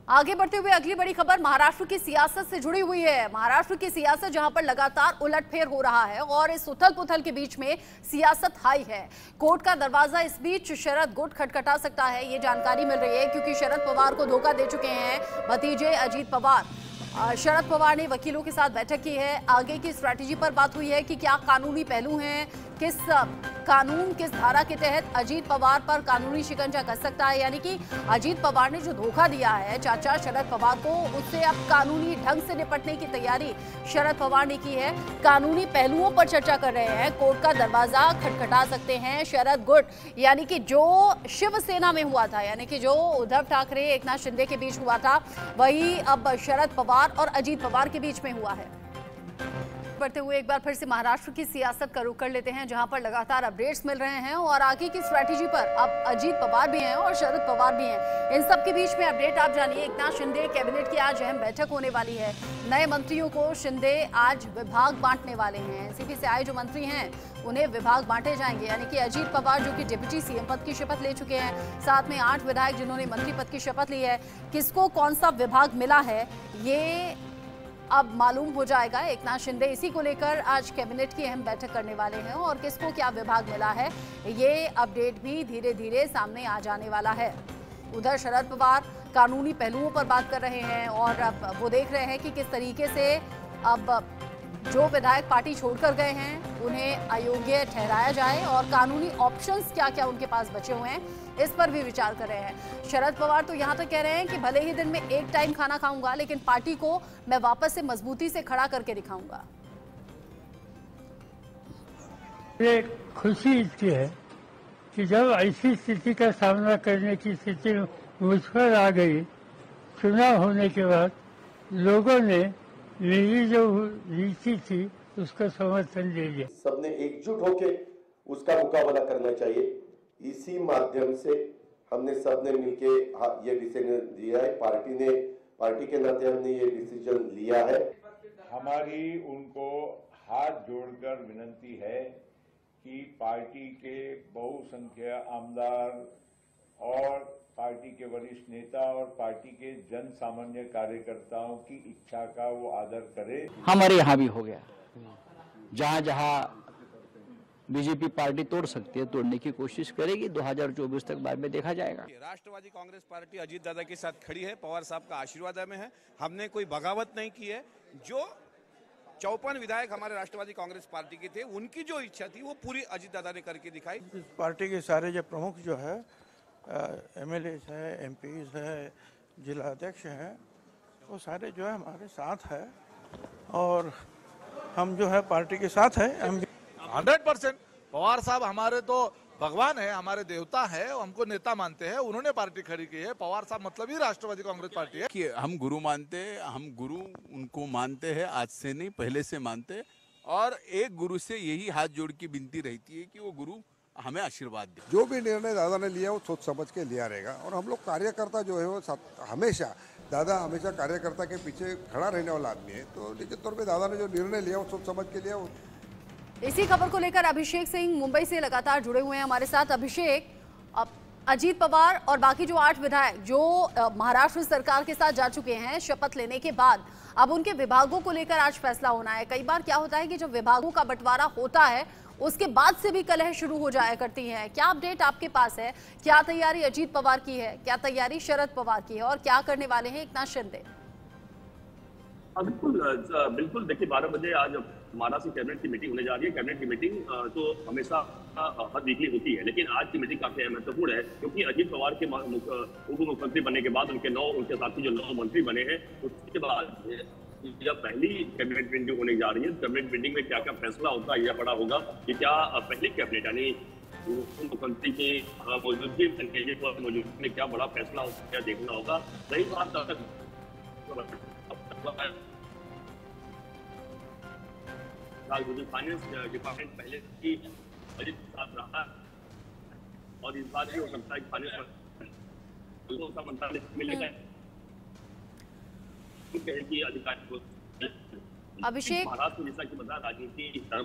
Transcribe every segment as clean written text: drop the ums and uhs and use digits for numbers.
आगे बढ़ते हुए अगली बड़ी खबर महाराष्ट्र की सियासत से जुड़ी हुई है। महाराष्ट्र की सियासत जहां पर लगातार उलटफेर हो रहा है और इस उथल पुथल के बीच में सियासत हाई है। कोर्ट का दरवाजा इस बीच शरद गुट खटखटा सकता है, ये जानकारी मिल रही है, क्योंकि शरद पवार को धोखा दे चुके हैं भतीजे अजीत पवार। शरद पवार ने वकीलों के साथ बैठक की है। आगे की स्ट्रैटेजी पर बात हुई है कि क्या कानूनी पहलू हैं, किस कानून किस धारा के तहत अजीत पवार पर कानूनी शिकंजा कस सकता है। यानी कि अजीत पवार ने जो धोखा दिया है चाचा शरद पवार को, उससे अब कानूनी ढंग से निपटने की तैयारी शरद पवार ने की है। कानूनी पहलुओं पर चर्चा कर रहे हैं। कोर्ट का दरवाजा खटखटा सकते हैं शरद गुट, यानी कि जो शिवसेना में हुआ था, यानी कि जो उद्धव ठाकरे एकनाथ शिंदे के बीच हुआ था, वही अब शरद पवार और अजीत पवार के बीच में हुआ है। बढ़ते हुए एक बार फिर से महाराष्ट्र की सियासत का रुख कर लेते हैं, जहां पर लगातार अपडेट्स मिल रहे हैं और आगे की स्ट्रैटेजी पर अब अजीत पवार भी हैं और शरद पवार भी हैं। इन सब के बीच में अपडेट आप जानिए। एकनाथ शिंदे कैबिनेट की आज अहम बैठक होने वाली है। नए मंत्रियों को शिंदे आज विभाग बांटने वाले हैं। एनसीपी से आए जो मंत्री हैं उन्हें विभाग बांटे जाएंगे, यानी कि अजीत पवार जो कि डिप्टी सीएम पद की शपथ ले चुके हैं, साथ में 8 विधायक जिन्होंने मंत्री पद की शपथ ली है, किसको कौन सा विभाग मिला है ये अब मालूम हो जाएगा। एकनाथ शिंदे इसी को लेकर आज कैबिनेट की अहम बैठक करने वाले हैं और किसको क्या विभाग मिला है ये अपडेट भी धीरे धीरे सामने आ जाने वाला है। उधर शरद पवार कानूनी पहलुओं पर बात कर रहे हैं और अब वो देख रहे हैं कि किस तरीके से अब जो विधायक पार्टी छोड़कर गए हैं उन्हें अयोग्य ठहराया जाए और कानूनी ऑप्शंस क्या क्या उनके पास बचे हुए हैं इस पर भी विचार कर रहे हैं। शरद पवार तो यहाँ तक कह रहे हैं कि भले ही दिन में एक टाइम खाना खाऊंगा, लेकिन पार्टी को मैं वापस से मजबूती से खड़ा करके दिखाऊंगा। ये खुशी इसकी है कि जब ऐसी स्थिति का सामना करने की स्थिति मुझ पर आ गई, चुनाव होने के बाद लोगों ने मेरी जो नीति थी उसका समर्थन दे दिया। सबने एकजुट होकर उसका मुकाबला करना चाहिए। इसी माध्यम से हमने सबने मिलके ये डिसीजन दिया है। पार्टी के नाते हमने ये डिसीजन लिया है। हमारी उनको हाथ जोड़कर विनती है कि पार्टी के बहुसंख्यक आमदार और पार्टी के वरिष्ठ नेता और पार्टी के जन सामान्य कार्यकर्ताओं की इच्छा का वो आदर करे। हमारे यहाँ भी हो गया, जहाँ जहाँ बीजेपी पार्टी तोड़ सकती है तोड़ने की कोशिश करेगी। 2024 तक बाद में देखा जाएगा। राष्ट्रवादी कांग्रेस पार्टी अजीत दादा के साथ खड़ी है, पवार साहब का आशीर्वाद में है। हमने कोई बगावत नहीं की है। जो 54 विधायक हमारे राष्ट्रवादी कांग्रेस पार्टी के थे, उनकी जो इच्छा थी वो पूरी अजीत दादा ने करके दिखाई। पार्टी के सारे जो प्रमुख जो है एमएलए है, एमपीज है, जिला अध्यक्ष हैं, वो सारे जो है हमारे साथ है और हम जो है पार्टी के साथ है। 100% पवार साहब हमारे तो भगवान है, हमारे देवता है, हमको नेता मानते हैं, उन्होंने पार्टी खड़ी की है। पवार साहब मतलब ही राष्ट्रवादी कांग्रेस पार्टी है कि हम गुरु मानते हैं, हम गुरु उनको मानते हैं, आज से नहीं पहले से मानते हैं और एक गुरु से यही हाथ जोड़ की विनती रहती है कि वो गुरु हमें आशीर्वाद दे। जो भी निर्णय दादा ने लिया वो सोच समझ के लिया रहेगा और हम लोग कार्यकर्ता जो है वो हमेशा दादा हमेशा कार्यकर्ता के पीछे खड़ा रहने वाला आदमी है, तो निश्चित तौर पे दादा ने जो निर्णय लिया वो सोच समझ के लिया। इसी खबर को लेकर अभिषेक सिंह मुंबई से लगातार जुड़े हुए हैं हमारे साथ। अभिषेक, अब अजीत पवार और बाकी जो 8 विधायक जो महाराष्ट्र सरकार के साथ जा चुके हैं शपथ लेने के बाद, अब उनके विभागों को लेकर आज फैसला होना है। कई बार क्या होता है कि जब विभागों का बंटवारा होता है उसके बाद से भी कलह शुरू हो जाया करती है। क्या अपडेट आपके पास है? क्या तैयारी अजीत पवार की है, क्या तैयारी शरद पवार की है और क्या करने वाले हैं एकनाथ शिंदे? बिल्कुल देखिए, 12 बजे आज महाराष्ट्र कैबिनेट की मीटिंग होने जा रही है। कैबिनेट की मीटिंग तो हमेशा हर वीकली होती है, लेकिन आज की मीटिंग काफी महत्वपूर्ण है क्योंकि अजीत पवार के उप मुख्यमंत्री बनने के बाद उनके साथी जो 9 मंत्री बने हैं, उसके बाद जब पहली कैबिनेट मीटिंग होने जा रही है, कैबिनेट मीटिंग में क्या क्या फैसला होगा यह बड़ा होगा कि क्या पहली कैबिनेट यानी मुख्यमंत्री की मौजूदगी में क्या बड़ा फैसला क्या देखना होगा। सही बात फाइनेंस डिपार्टमेंट पहले की अजीत साथ रहा और इस बार भी हो सकता है फाइनेंस मंत्रालय मिलेगा कि अधिकारी को अभिषेक महाराष्ट्र जैसा कि बता राजनीति है।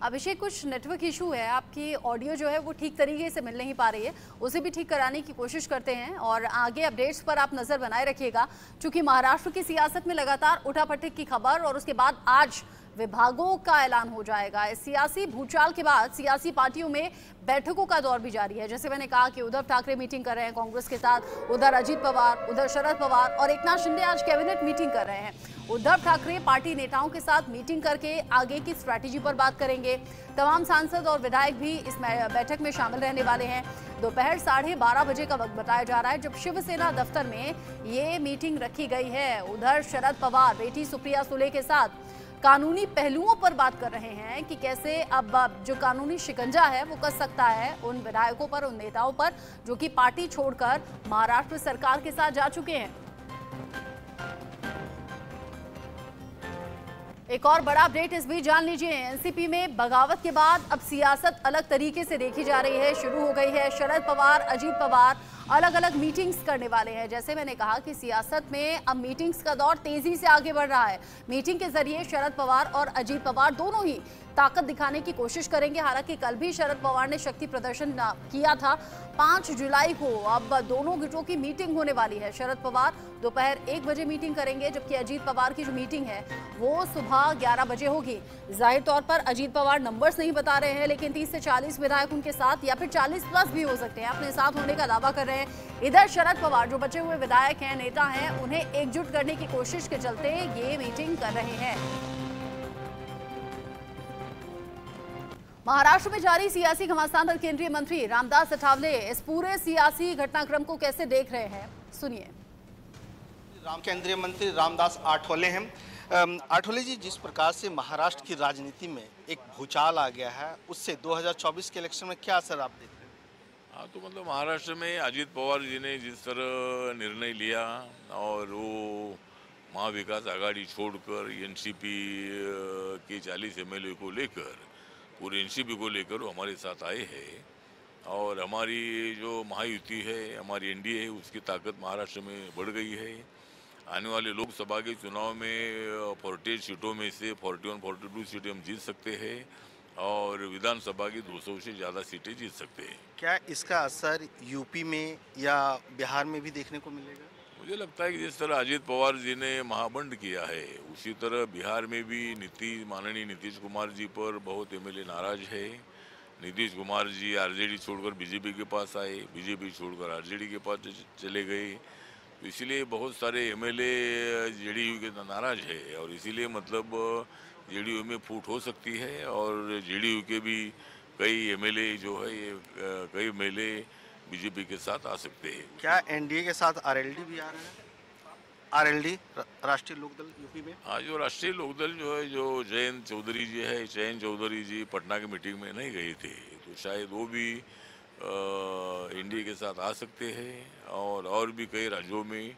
अभिषेक, कुछ नेटवर्क इशू है, आपकी ऑडियो जो है वो ठीक तरीके से मिल नहीं पा रही है, उसे भी ठीक कराने की कोशिश करते हैं और आगे अपडेट्स पर आप नजर बनाए रखिएगा। चूंकि महाराष्ट्र की सियासत में लगातार उठापटक की खबर और उसके बाद आज विभागों का ऐलान हो जाएगा। इस सियासी भूचाल के बाद सियासी पार्टियों में बैठकों का दौर भी जारी है। जैसे मैंने कहा कि उद्धव ठाकरे मीटिंग कर रहे हैं कांग्रेस के साथ, उधर अजीत पवार, उधर शरद पवार और एकनाथ शिंदे आज कैबिनेट मीटिंग कर रहे हैं। उद्धव ठाकरे पार्टी नेताओं के साथ मीटिंग करके आगे की स्ट्रैटेजी पर बात करेंगे। तमाम सांसद और विधायक भी इस बैठक में शामिल रहने वाले हैं। दोपहर 12:30 बजे का वक्त बताया जा रहा है जब शिवसेना दफ्तर में ये मीटिंग रखी गई है। उधर शरद पवार बेटी सुप्रिया सुले के साथ कानूनी पहलुओं पर बात कर रहे हैं कि कैसे अब जो कानूनी शिकंजा है वो कस सकता है उन विधायकों पर, उन नेताओं पर जो कि पार्टी छोड़कर महाराष्ट्र सरकार के साथ जा चुके हैं। एक और बड़ा अपडेट इस बीच जान लीजिए। एनसीपी में बगावत के बाद अब सियासत अलग तरीके से देखी जा रही है, शुरू हो गई है। शरद पवार, अजीत पवार अलग अलग मीटिंग्स करने वाले हैं। जैसे मैंने कहा कि सियासत में अब मीटिंग्स का दौर तेजी से आगे बढ़ रहा है। मीटिंग के जरिए शरद पवार और अजीत पवार दोनों ही ताकत दिखाने की कोशिश करेंगे। हालांकि कल भी शरद पवार ने शक्ति प्रदर्शन किया था। 5 जुलाई को अब दोनों गुटों की मीटिंग होने वाली है। शरद पवार दोपहर 1 बजे मीटिंग करेंगे, जबकि अजीत पवार की जो मीटिंग है वो सुबह 11 बजे होगी। जाहिर तौर पर अजीत पवार नंबर्स नहीं बता रहे हैं, लेकिन 30 से 40 विधायक उनके साथ या फिर 40+ भी हो सकते हैं, अपने साथ होने का दावा कर रहे हैं। इधर शरद पवार जो बचे हुए विधायक हैं, नेता हैं, उन्हें एकजुट करने की कोशिश के चलते ये मीटिंग कर रहे हैं। महाराष्ट्र में जारी सियासी घमासान पर केंद्रीय मंत्री रामदास अठावले इस पूरे सियासी घटनाक्रम को कैसे देख रहे हैं, सुनिए। केंद्रीय मंत्री रामदास आठवले हैं। आठवले जी, जिस प्रकार से महाराष्ट्र की राजनीति में एक भूचाल आ गया है, उससे 2024 के इलेक्शन में क्या असर आप देखते हैं? हाँ, तो मतलब महाराष्ट्र में अजीत पवार जी ने जिस तरह निर्णय लिया और वो महाविकास आघाड़ी छोड़कर एनसीपी के 40 MLA को लेकर, पूरे एनसीपी को लेकर वो हमारे साथ आए हैं और हमारी जो महायुति है, हमारी एनडीए है, उसकी ताकत महाराष्ट्र में बढ़ गई है। आने वाले लोकसभा के चुनाव में 48 सीटों में से 41-42 सीटें हम जीत सकते हैं और विधानसभा की 200 से ज़्यादा सीटें जीत सकते हैं। क्या इसका असर यूपी में या बिहार में भी देखने को मिलेगा? मुझे लगता है कि जिस तरह अजीत पवार जी ने महाबंड किया है, उसी तरह बिहार में भी माननीय नीतीश कुमार जी पर बहुत MLA नाराज है। नीतीश कुमार जी आरजेडी छोड़कर बीजेपी के पास आए, बीजेपी छोड़कर आरजेडी के पास चले गए, तो इसीलिए बहुत सारे MLA जेडीयू के नाराज है और इसीलिए मतलब जेडीयू में फूट हो सकती है और जेडीयू के भी कई MLA जो है, ये कई MLA बीजेपी के साथ आ सकते हैं। क्या एनडीए के साथ आरएलडी भी आ रहा है? आरएलडी, राष्ट्रीय लोकदल यूपी में? हाँ, जो राष्ट्रीय लोकदल जो है, जो जयंत चौधरी जी है, चयन चौधरी जी पटना की मीटिंग में नहीं गए थे, तो शायद वो भी एनडीए के साथ आ सकते हैं और भी कई राज्यों में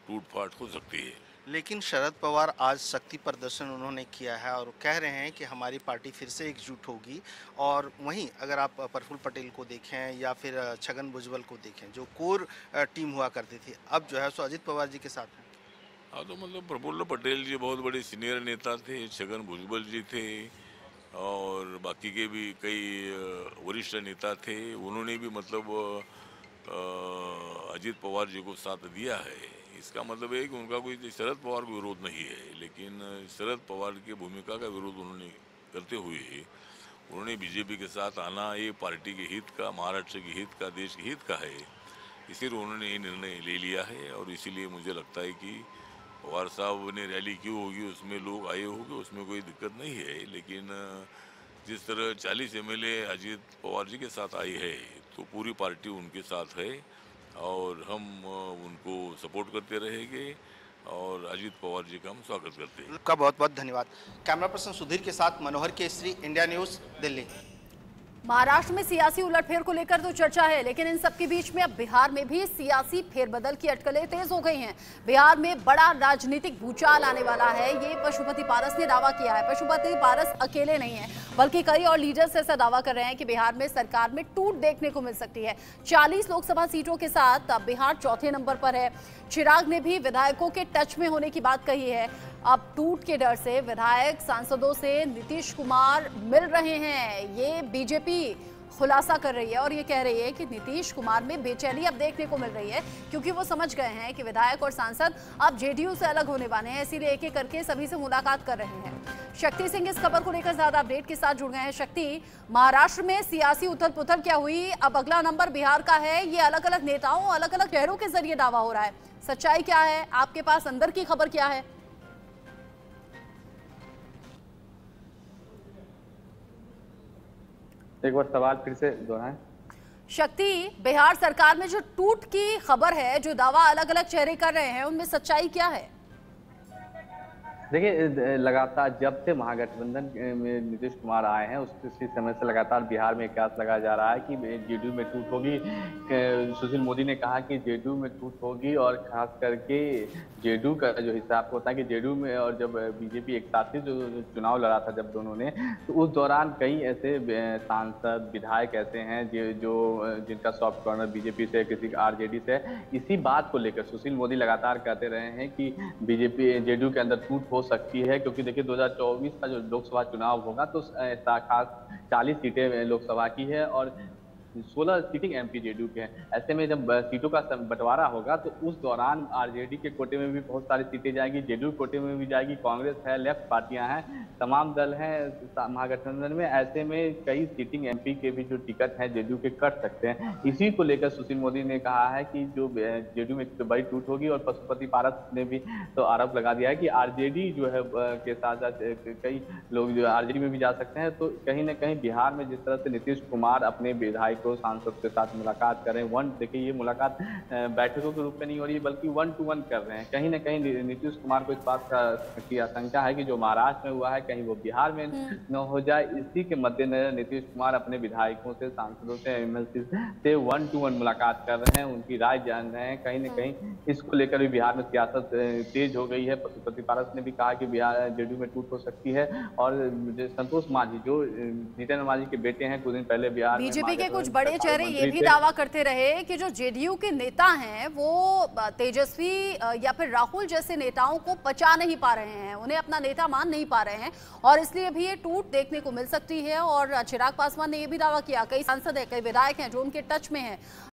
टूट-फाट हो सकती है। लेकिन शरद पवार आज शक्ति प्रदर्शन उन्होंने किया है और कह रहे हैं कि हमारी पार्टी फिर से एकजुट होगी। और वहीं अगर आप प्रफुल्ल पटेल को देखें या फिर छगन भुजबल को देखें, जो कोर टीम हुआ करती थी, अब जो है सो अजीत पवार जी के साथ हैं। हाँ, तो मतलब प्रफुल्ल पटेल जी बहुत बड़े सीनियर नेता थे, छगन भुजबल जी थे और बाकी के भी कई वरिष्ठ नेता थे। उन्होंने भी मतलब अजीत पवार जी को साथ दिया है। इसका मतलब है कि उनका कोई शरद पवार को विरोध नहीं है, लेकिन शरद पवार की भूमिका का विरोध उन्होंने करते हुए उन्होंने बीजेपी के साथ आना ये पार्टी के हित का, महाराष्ट्र के हित का, देश के हित का है, इसीलिए उन्होंने ये निर्णय ले लिया है। और इसीलिए मुझे लगता है कि पवार साहब ने रैली की होगी, उसमें लोग आए होंगे, उसमें कोई दिक्कत नहीं है। लेकिन जिस तरह 40 MLA अजीत पवार जी के साथ आई है, तो पूरी पार्टी उनके साथ है और हम उनको सपोर्ट करते रहेंगे और अजीत पवार जी का हम स्वागत करते हैं। आपका बहुत बहुत धन्यवाद। कैमरा पर्सन सुधीर के साथ मनोहर केसरी, इंडिया न्यूज़, दिल्ली। महाराष्ट्र में सियासी उलटफेर को लेकर तो चर्चा है, लेकिन इन सबके बीच में अब बिहार में भी सियासी फेरबदल की अटकलें तेज हो गई हैं। बिहार में बड़ा राजनीतिक भूचाल आने वाला है, ये पशुपति पारस ने दावा किया है। पशुपति पारस अकेले नहीं है, बल्कि कई और लीडर्स ऐसा दावा कर रहे हैं कि बिहार में सरकार में टूट देखने को मिल सकती है। 40 लोकसभा सीटों के साथ अब बिहार चौथे नंबर पर है। चिराग ने भी विधायकों के टच में होने की बात कही है। अब टूट के डर से विधायक सांसदों से नीतीश कुमार मिल रहे हैं, ये बीजेपी खुलासा कर रही है और ये कह रही है कि नीतीश कुमार में बेचैनी अब देखने को मिल रही है, क्योंकि वो समझ गए हैं कि विधायक और सांसद अब जेडीयू से अलग होने वाले हैं, इसीलिए एक एक करके सभी से मुलाकात कर रहे हैं। शक्ति सिंह इस खबर को लेकर ज्यादा अपडेट के साथ जुड़ गए हैं। शक्ति, महाराष्ट्र में सियासी उथल पुथल क्या हुई, अब अगला नंबर बिहार का है, ये अलग अलग नेताओं अलग अलग चेहरों के जरिए दावा हो रहा है, सच्चाई क्या है, आपके पास अंदर की खबर क्या है? एक बार सवाल फिर से दोहराएं। शक्ति, बिहार सरकार में जो टूट की खबर है, जो दावा अलग अलग चेहरे कर रहे हैं, उनमें सच्चाई क्या है? देखिए, लगातार जब से महागठबंधन में नीतीश कुमार आए हैं उसी समय से लगातार बिहार में कयास लगाया जा रहा है कि जेडीयू में टूट होगी। सुशील मोदी ने कहा कि जेडीयू में टूट होगी और खास करके जेडीयू का जो हिसाब होता है कि जेडीयू में और जब बीजेपी एक साथ ही जो चुनाव लड़ा था जब दोनों ने, तो उस दौरान कई ऐसे सांसद विधायक ऐसे हैं जो जिनका सॉफ्ट कॉर्नर बीजेपी से, किसी आरजेडी से, इसी बात को लेकर सुशील मोदी लगातार कहते रहे हैं कि बीजेपी जेडीयू के अंदर टूट हो सकती है, क्योंकि देखिए 2024 का जो लोकसभा चुनाव होगा तो खास 40 सीटें लोकसभा की है और 16 सीटिंग एमपी जेडीयू के हैं। ऐसे में जब सीटों का बंटवारा होगा तो उस दौरान आरजेडी के कोटे में भी बहुत सारी सीटें जाएगी, जेडीयू कोटे में भी जाएगी, कांग्रेस है, लेफ्ट पार्टियां हैं, तमाम दल हैं महागठबंधन में। ऐसे में कई सीटिंग एमपी के भी जो टिकट हैं जेडीयू के कट सकते हैं। इसी को लेकर सुशील मोदी ने कहा है कि जो जेडीयू में बड़ी टूट होगी और पशुपति पारस ने भी तो आरोप लगा दिया है कि आरजेडी जो है के साथ साथ कई लोग जो आरजेडी में भी जा सकते हैं। तो कहीं ना कहीं बिहार में जिस तरह से नीतीश कुमार अपने विधायक सांसद के साथ मुलाकात कर रहे हैं, देखिए ये मुलाकात बैठकों के रूप में नहीं हो रही है बल्कि 1-to-1 कर रहे हैं। कहीं ना कहीं नीतीश कुमार को इस बात की आशंका है कि जो महाराष्ट्र में हुआ है कहीं वो बिहार में न हो जाए। इसी के मद्देनजर नीतीश कुमार अपने विधायकों से, सांसदों से, एमएलसी से 1-to-1 मुलाकात कर रहे हैं, उनकी राय जान रहे हैं। कहीं ना कहीं इसको लेकर भी बिहार में सियासत तेज हो गई है। पशुपति पारस ने भी कहा कि बिहार जेडीयू में टूट हो सकती है और संतोष मांझी जो जीतन मांझी के बेटे हैं, कुछ दिन पहले बिहार बीजेपी के कुछ बड़े चेहरे ये भी दावा करते रहे कि जो जेडीयू के नेता हैं वो तेजस्वी या फिर राहुल जैसे नेताओं को पचा नहीं पा रहे हैं, उन्हें अपना नेता मान नहीं पा रहे हैं और इसलिए भी ये टूट देखने को मिल सकती है। और चिराग पासवान ने ये भी दावा किया, कई सांसद हैं, कई विधायक हैं जो उनके टच में हैं।